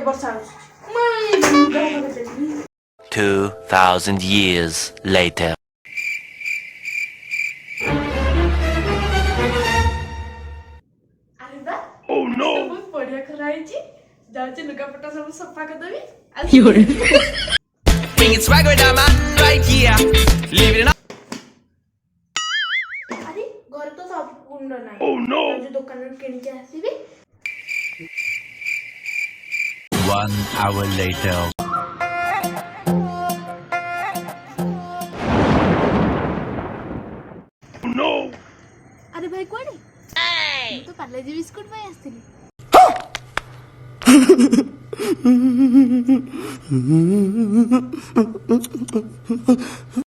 ବର୍ଷା 2,000 years later. ଆରେ ବା oh no ବହୁତ ବଢିଆ ଖରା ହେଇଛି ଯାଉଛି ଲୁଗାପଟା ସବୁ ସଫା କରିଦେବି Bring it swag with that man right here. Leave it in. ଆରେ ଘରେ ତ ସବୁ ଗୁଣ୍ଡ ନାହିଁ oh no ଯାଉଛି ଦୋକାନରୁ କିଣିକି ଆସିବି 1 hour later. oh no ଆରେ ଭାଇ କୁଆଡେ ମୁଁ ତ ପାର୍ଲେଜି ବିସ୍କୁଟ ପାଇଁ ଆସିଥିଲି